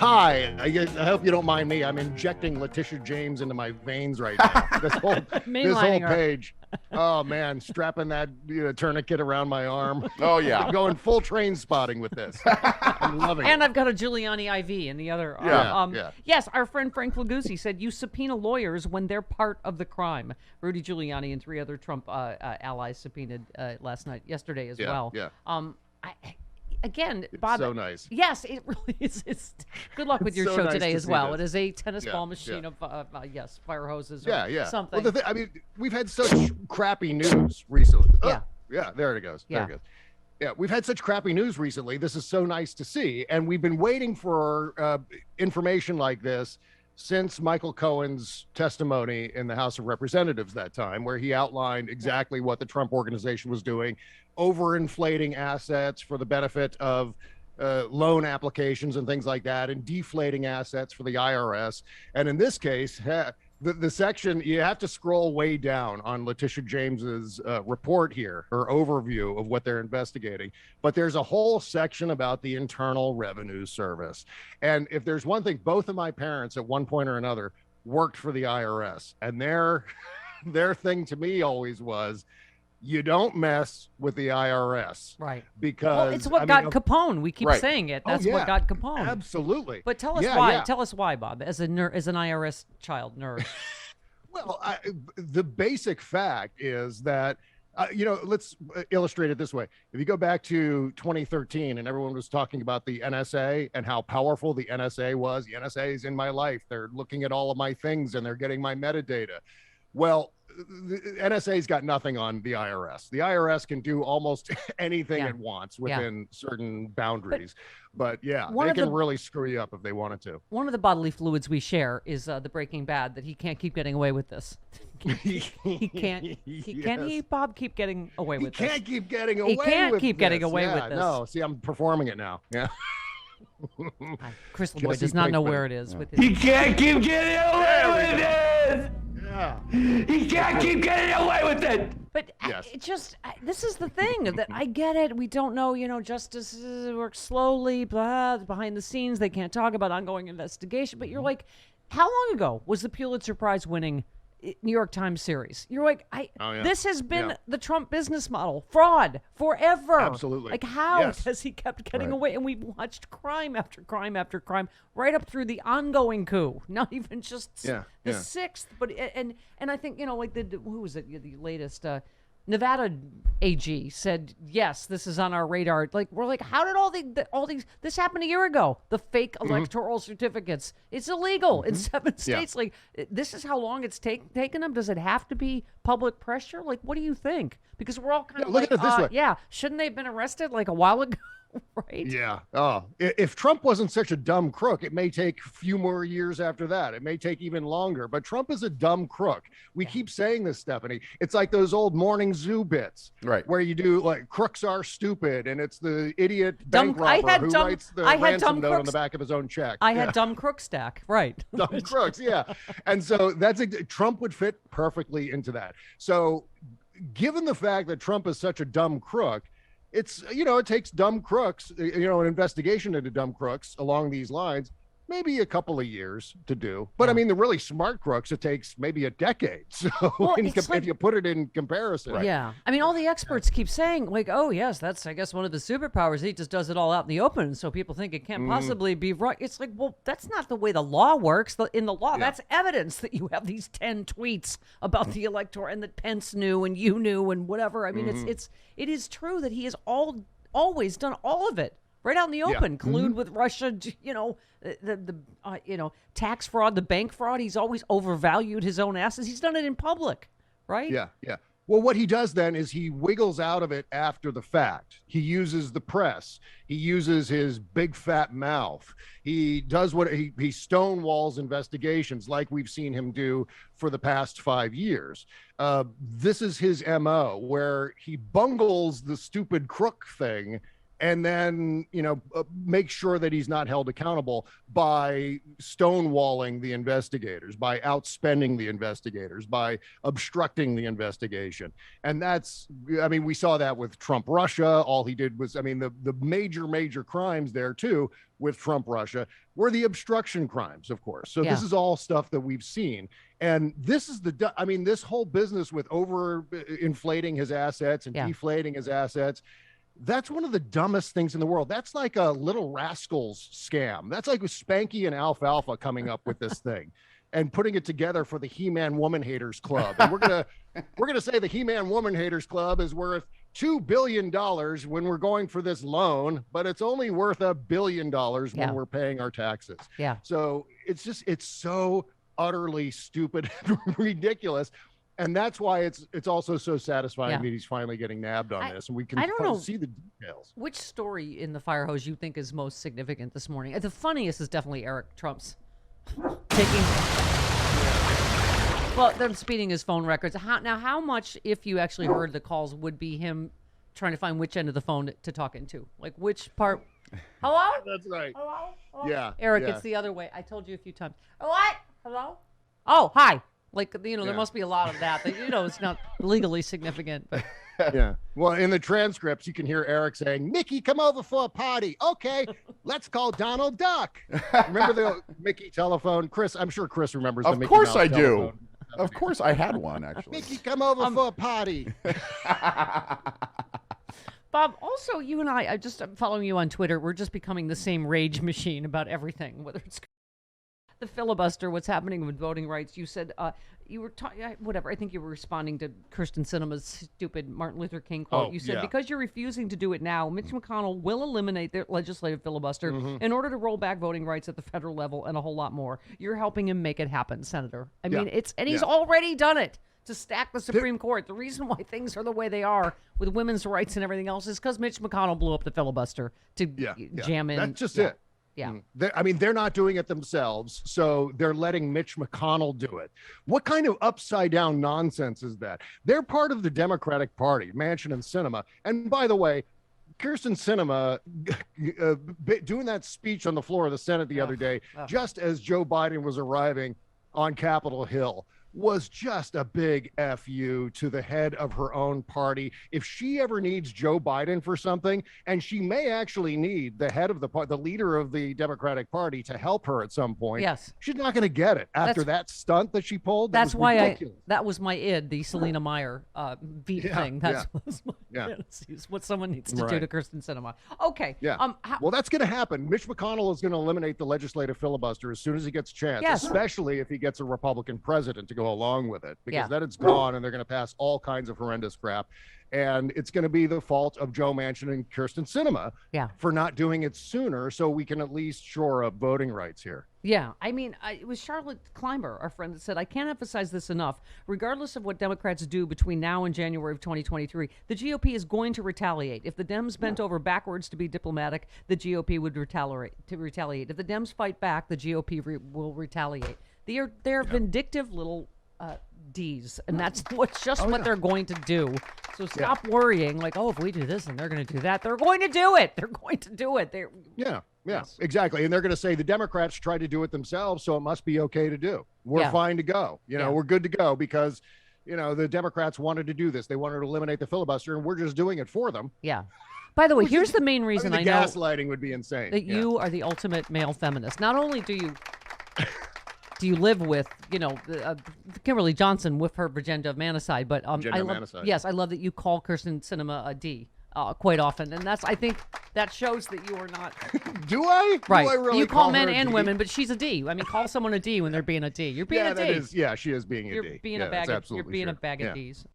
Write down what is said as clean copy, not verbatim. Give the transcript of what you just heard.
Hi, I hope you don't mind me. I'm injecting Letitia James into my veins right now. This whole page. Oh man, strapping that tourniquet around my arm. Oh yeah, going full train spotting with this. I'm loving it. And I've got a Giuliani IV in the other arm. Yes, our friend Frank Flaguzzi said you subpoena lawyers when they're part of the crime. Rudy Giuliani and 3 other Trump allies subpoenaed yesterday as well. Yeah. Again, Bob. So nice. Yes, it really is. Good luck with your show nice today as well. This. It is a tennis ball machine of fire hoses. Or something. Well, we've had such crappy news recently. There it goes. Yeah. There it goes. Yeah, we've had such crappy news recently. This is so nice to see, and we've been waiting for information like this since Michael Cohen's testimony in the House of Representatives that time, where he outlined exactly what the Trump organization was doing, overinflating assets for the benefit of loan applications and things like that, and deflating assets for the IRS. And in this case, the section, you have to scroll way down on Letitia James's report here, her overview of what they're investigating. But there's a whole section about the Internal Revenue Service. And if there's one thing, both of my parents at one point or another worked for the IRS, and their thing to me always was, you don't mess with the IRS. Right. Because it's what got Capone. We keep saying it. That's what got Capone. Absolutely. But tell us why. Tell us why, Bob, as an IRS child nerd. Well, the basic fact is that, let's illustrate it this way. If you go back to 2013 and everyone was talking about the NSA and how powerful the NSA was, the NSA is in my life. They're looking at all of my things and they're getting my metadata. Well, the NSA's got nothing on the IRS. The IRS can do almost anything it wants within certain boundaries. But they can really screw you up if they wanted to. One of the bodily fluids we share is the Breaking Bad, that he can't keep getting away with this. He can't. Can he, Bob, keep getting away with this? He can't keep getting away with this. He can't keep getting away with this. No, see, I'm performing it now. Yeah. Chris LeBoy does not know where it is. With his... He can't keep getting away with it! Yeah. He can't keep getting away with it! But this is the thing, that I get it. We don't know, justice works slowly, blah, behind the scenes. They can't talk about ongoing investigation. But you're like, how long ago was the Pulitzer Prize winning New York Times series? You're like, this has been the Trump business model, fraud, forever. Absolutely. Like, how has he kept getting away? And we've watched crime after crime after crime, right up through the ongoing coup. Not even just the sixth, but and I think like who was it? The latest Nevada AG said, yes, this is on our radar. Like, we're like, how did all these, this happened a year ago. The fake electoral certificates. It's illegal in 7 states. Like, this is how long it's taken them. Does it have to be public pressure? Like, what do you think? Because we're all kind of look at it this way. Shouldn't they have been arrested like a while ago? Right? Yeah. Oh, if Trump wasn't such a dumb crook, it may take a few more years after that. It may take even longer. But Trump is a dumb crook. We keep saying this, Stephanie. It's like those old morning zoo bits, right? Where you do like crooks are stupid, and it's the idiot bank robber who writes the ransom note on the back of his own check. I had dumb crook stack, right? Dumb crooks, yeah. And so Trump would fit perfectly into that. So, given the fact that Trump is such a dumb crook, it's, it takes dumb crooks, an investigation into dumb crooks along these lines, maybe a couple of years to do. But I mean, the really smart crooks, it takes maybe a decade. So if you put it in comparison. Right? Yeah. I mean, all the experts keep saying like, oh yes, that's, I guess, one of the superpowers. He just does it all out in the open. So people think it can't possibly be right. It's like, well, that's not the way the law works. In the law, that's evidence that you have these 10 tweets about the elector and that Pence knew and you knew and whatever. I mean, it is true that he has always done all of it. Right out in the open, collude with Russia, the tax fraud, the bank fraud. He's always overvalued his own assets. He's done it in public, right? Yeah. Well, what he does then is he wiggles out of it after the fact. He uses the press. He uses his big fat mouth. He does what he stonewalls investigations like we've seen him do for the past 5 years. This is his MO, where he bungles the stupid crook thing and then, make sure that he's not held accountable by stonewalling the investigators, by outspending the investigators, by obstructing the investigation. And we saw that with Trump Russia. All he did was, the major crimes there too with Trump Russia were the obstruction crimes, of course. So this is all stuff that we've seen. And this is this whole business with over inflating his assets and deflating his assets. That's one of the dumbest things in the world. That's like a Little Rascals scam. That's like Spanky and Alfalfa coming up with this thing and putting it together for the He-Man Woman Haters Club. And we're gonna say the He-Man Woman Haters Club is worth $2 billion when we're going for this loan, but it's only worth $1 billion when we're paying our taxes. Yeah. So it's so utterly stupid and ridiculous. And that's why it's also so satisfying that he's finally getting nabbed on this, and we can see the details. Which story in the fire hose you think is most significant this morning? The funniest is definitely Eric Trump's taking. Well, them speeding his phone records. How much, if you actually heard the calls, would be him trying to find which end of the phone to talk into? Like which part? Hello? That's right. Hello? Yeah. Eric, it's the other way. I told you a few times. What? Hello? Oh, hi. Like, there must be a lot of that. It's not legally significant. But. Yeah. Well, in the transcripts, you can hear Eric saying, Mickey, come over for a party. Okay, let's call Donald Duck. Remember the Mickey telephone? Chris, I'm sure Chris remembers the Mickey telephone. Of course I do. Of course I had one, actually. Mickey, come over for a party. Bob, also, you and I'm following you on Twitter. We're just becoming the same rage machine about everything, whether it's the filibuster, what's happening with voting rights. You said you were talking, whatever. I think you were responding to Kirsten Sinema's stupid Martin Luther King quote. You said, because you're refusing to do it now, Mitch McConnell will eliminate their legislative filibuster in order to roll back voting rights at the federal level and a whole lot more. You're helping him make it happen, Senator. I mean, he's already done it to stack the Supreme Court. The reason why things are the way they are with women's rights and everything else is because Mitch McConnell blew up the filibuster to jam in. That's just it. Yeah. They're not doing it themselves, so they're letting Mitch McConnell do it. What kind of upside down nonsense is that? They're part of the Democratic Party, Manchin and Sinema. And by the way, Kirsten Sinema doing that speech on the floor of the Senate the other day, just as Joe Biden was arriving on Capitol Hill, was just a big FU to the head of her own party. If she ever needs Joe Biden for something, and she may actually need the head of the leader of the Democratic Party to help her at some point, she's not going to get it after that stunt that she pulled. That's why that was my id, the Selena Meyer beat thing. That's what someone needs to do to Kirsten Sinema. Okay. Yeah. Well, that's going to happen. Mitch McConnell is going to eliminate the legislative filibuster as soon as he gets a chance, especially if he gets a Republican president to go along with it, because then it's gone and they're going to pass all kinds of horrendous crap. And it's going to be the fault of Joe Manchin and Kirsten Sinema for not doing it sooner, so we can at least shore up voting rights here. Yeah, it was Charlotte Clymer, our friend, that said, I can't emphasize this enough. Regardless of what Democrats do between now and January of 2023, the GOP is going to retaliate. If the Dems bent over backwards to be diplomatic, the GOP would retaliate. If the Dems fight back, the GOP will retaliate. They're vindictive little D's, and that's what they're going to do. So stop worrying like, if we do this and they're going to do that. They're going to do it. They're going to do it. Exactly. And they're going to say the Democrats tried to do it themselves, so it must be okay to do. We're fine to go. We're good to go because, the Democrats wanted to do this. They wanted to eliminate the filibuster, and we're just doing it for them. Yeah. By the way, here's the main reason I know gaslighting would be insane. That you are the ultimate male feminist. Not only do you live with, Kimberly Johnson with her agenda of manicide, but I love that you call Kirsten Sinema a D quite often, and I think that shows that you are not. Do I? Right. Do I really you call men and women, but she's a D. Call someone a D when they're being a D. You're being a D. She is being a D. You're being a bag of D's.